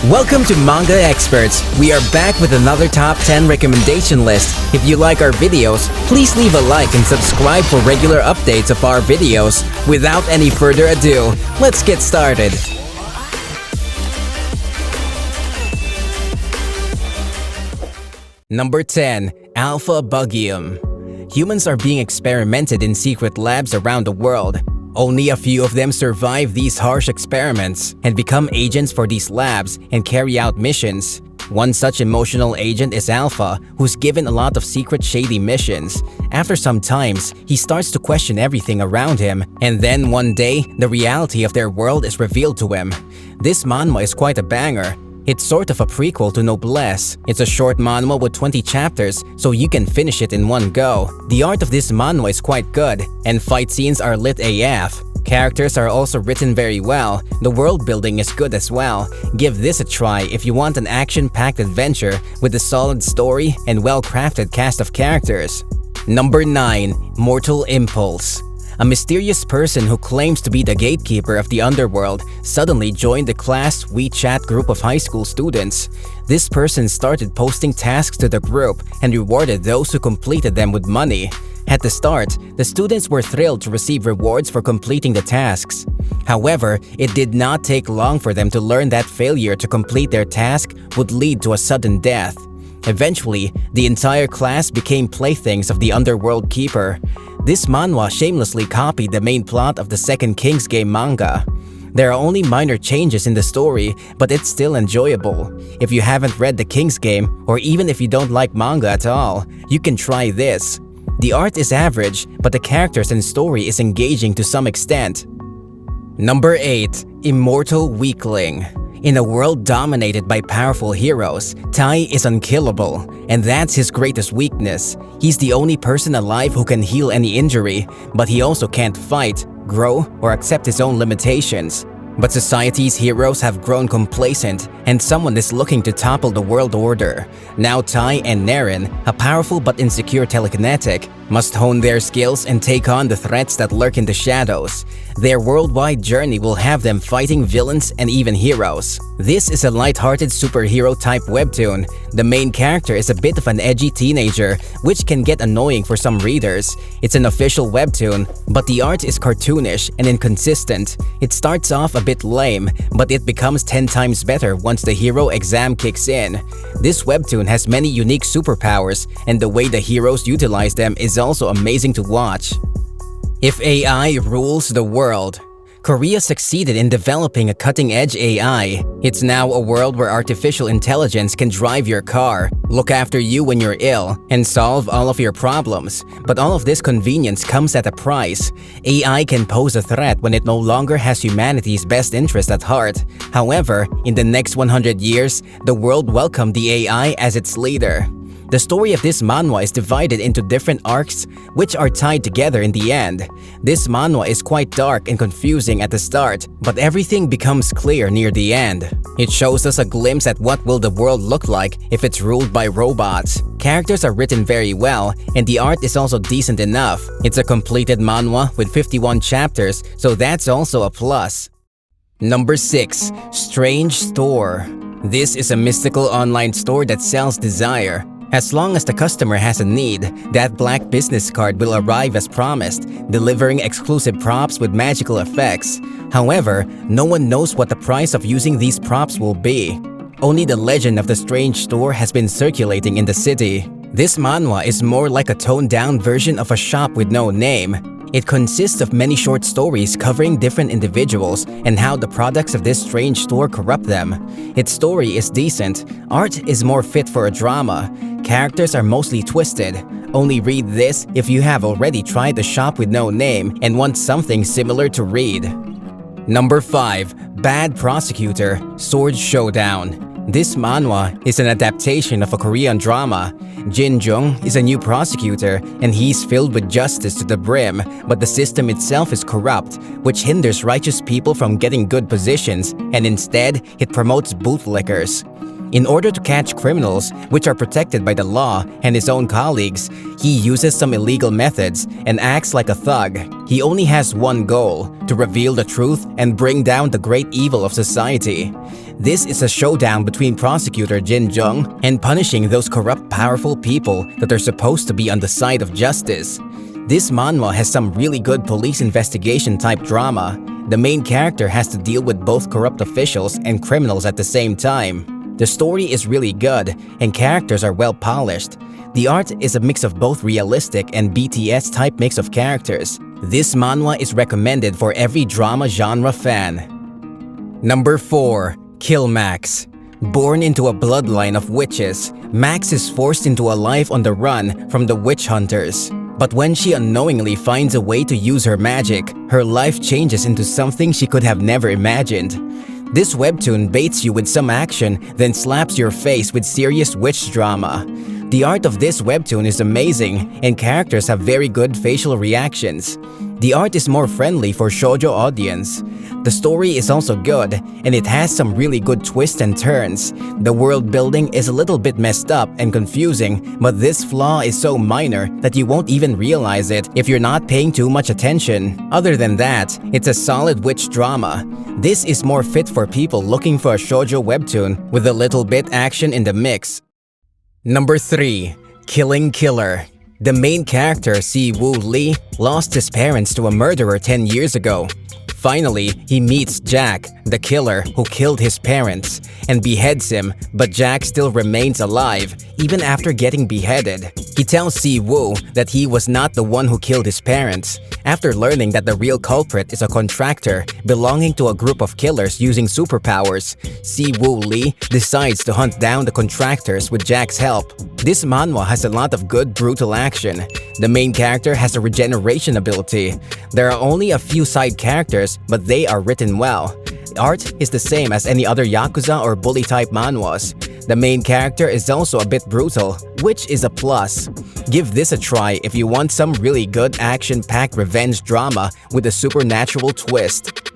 Welcome to Manga Experts. We are back with another top 10 recommendation list. If you like our videos, please leave a like and subscribe for regular updates of our videos. Without any further ado, let's get started. Number 10. Alpha Bugium. Humans are being experimented in secret labs around the world. Only a few of them survive these harsh experiments and become agents for these labs and carry out missions. One such emotional agent is Alpha, who's given a lot of secret shady missions. After some times, he starts to question everything around him, and then one day, the reality of their world is revealed to him. This manhwa is quite a banger. It's sort of a prequel to Noblesse. It's a short manhwa with 20 chapters, so you can finish it in one go. The art of this manhwa is quite good, and fight scenes are lit AF. Characters are also written very well. The world building is good as well. Give this a try if you want an action-packed adventure with a solid story and well-crafted cast of characters. Number 9. Mortal Impulse. A mysterious person who claims to be the gatekeeper of the underworld suddenly joined the class WeChat group of high school students. This person started posting tasks to the group and rewarded those who completed them with money. At the start, the students were thrilled to receive rewards for completing the tasks. However, it did not take long for them to learn that failure to complete their task would lead to a sudden death. Eventually, the entire class became playthings of the underworld keeper. This manhwa shamelessly copied the main plot of the second King's Game manga. There are only minor changes in the story, but it's still enjoyable. If you haven't read the King's Game, or even if you don't like manga at all, you can try this. The art is average, but the characters and story is engaging to some extent. Number 8. Immortal Weakling. In a world dominated by powerful heroes, Tai is unkillable, and that's his greatest weakness. He's the only person alive who can heal any injury, but he also can't fight, grow, or accept his own limitations. But society's heroes have grown complacent, and someone is looking to topple the world order. Now Tai and Naren, a powerful but insecure telekinetic, must hone their skills and take on the threats that lurk in the shadows. Their worldwide journey will have them fighting villains and even heroes. This is a light-hearted superhero-type webtoon. The main character is a bit of an edgy teenager, which can get annoying for some readers. It's an official webtoon, but the art is cartoonish and inconsistent. It starts off a bit lame, but it becomes 10 times better once the hero exam kicks in. This webtoon has many unique superpowers, and the way the heroes utilize them is also amazing to watch. If AI rules the world. Korea succeeded in developing a cutting-edge AI. It's now a world where artificial intelligence can drive your car, look after you when you're ill, and solve all of your problems. But all of this convenience comes at a price. AI can pose a threat when it no longer has humanity's best interest at heart. However, in the next 100 years, the world welcomed the AI as its leader. The story of this manhwa is divided into different arcs, which are tied together in the end. This manhwa is quite dark and confusing at the start, but everything becomes clear near the end. It shows us a glimpse at what will the world look like if it's ruled by robots. Characters are written very well, and the art is also decent enough. It's a completed manhwa with 51 chapters, so that's also a plus. Number 6. Strange Store. This is a mystical online store that sells desire. As long as the customer has a need, that black business card will arrive as promised, delivering exclusive props with magical effects. However, no one knows what the price of using these props will be. Only the legend of the strange store has been circulating in the city. This manhwa is more like a toned-down version of a shop with no name. It consists of many short stories covering different individuals and how the products of this strange store corrupt them. Its story is decent. Art is more fit for a drama. Characters are mostly twisted. Only read this if you have already tried the shop with no name and want something similar to read. Number 5. Bad Prosecutor, Sword Showdown. This manhwa is an adaptation of a Korean drama. Jin Jung is a new prosecutor, and he's filled with justice to the brim, but the system itself is corrupt, which hinders righteous people from getting good positions, and instead, it promotes bootlickers. In order to catch criminals, which are protected by the law and his own colleagues, he uses some illegal methods and acts like a thug. He only has one goal: to reveal the truth and bring down the great evil of society. This is a showdown between prosecutor Jin Jung and punishing those corrupt, powerful people that are supposed to be on the side of justice. This manhwa has some really good police investigation type drama. The main character has to deal with both corrupt officials and criminals at the same time. The story is really good, and characters are well polished. The art is a mix of both realistic and BTS type mix of characters. This manhwa is recommended for every drama genre fan. Number 4. Kill Max. Born into a bloodline of witches, Max is forced into a life on the run from the witch hunters. But when she unknowingly finds a way to use her magic, her life changes into something she could have never imagined. This webtoon baits you with some action, then slaps your face with serious witch drama. The art of this webtoon is amazing, and characters have very good facial reactions. The art is more friendly for shoujo audience. The story is also good, and it has some really good twists and turns. The world building is a little bit messed up and confusing, but this flaw is so minor that you won't even realize it if you're not paying too much attention. Other than that, it's a solid witch drama. This is more fit for people looking for a shoujo webtoon with a little bit action in the mix. Number 3. Killing Killer. The main character, Si-woo Lee, lost his parents to a murderer 10 years ago. Finally, he meets Jack, the killer who killed his parents, and beheads him, but Jack still remains alive, even after getting beheaded. He tells Si-woo that he was not the one who killed his parents. After learning that the real culprit is a contractor belonging to a group of killers using superpowers, Si-woo Lee decides to hunt down the contractors with Jack's help. This manhwa has a lot of good brutal action. The main character has a regeneration ability. There are only a few side characters, but they are written well. The art is the same as any other yakuza or bully type manhwas. The main character is also a bit brutal, which is a plus. Give this a try if you want some really good action-packed revenge drama with a supernatural twist.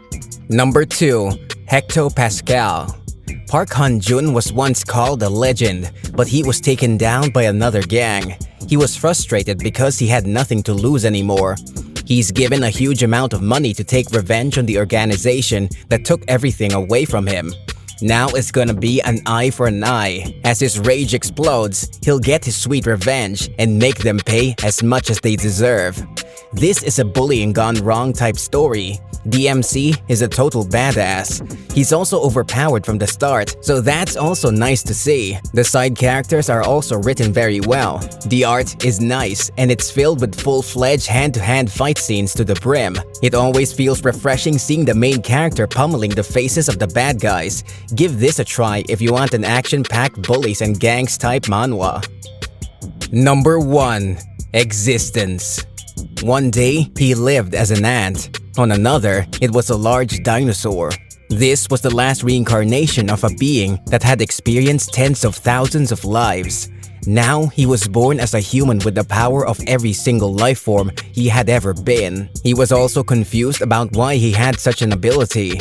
Number 2. Hectopascal. Park Han-jun was once called a legend, but he was taken down by another gang. He was frustrated because he had nothing to lose anymore. He's given a huge amount of money to take revenge on the organization that took everything away from him. Now it's gonna be an eye for an eye. As his rage explodes, he'll get his sweet revenge and make them pay as much as they deserve. This is a bullying gone wrong type story. DMC is a total badass. He's also overpowered from the start, so that's also nice to see. The side characters are also written very well. The art is nice, and it's filled with full-fledged hand-to-hand fight scenes to the brim. It always feels refreshing seeing the main character pummeling the faces of the bad guys. Give this a try if you want an action-packed bullies and gangs type manhwa. Number 1. Existence. One day, he lived as an ant. On another, it was a large dinosaur. This was the last reincarnation of a being that had experienced tens of thousands of lives. Now, he was born as a human with the power of every single life form he had ever been. He was also confused about why he had such an ability.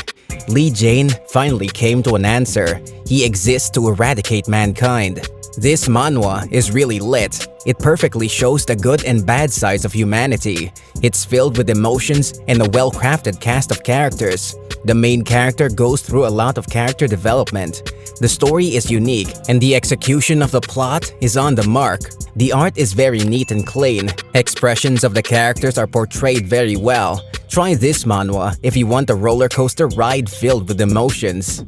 Lee Jane finally came to an answer. He exists to eradicate mankind. This manhwa is really lit. It perfectly shows the good and bad sides of humanity. It's filled with emotions and a well-crafted cast of characters. The main character goes through a lot of character development. The story is unique, and the execution of the plot is on the mark. The art is very neat and clean. Expressions of the characters are portrayed very well. Try this manhwa if you want a roller coaster ride filled with emotions.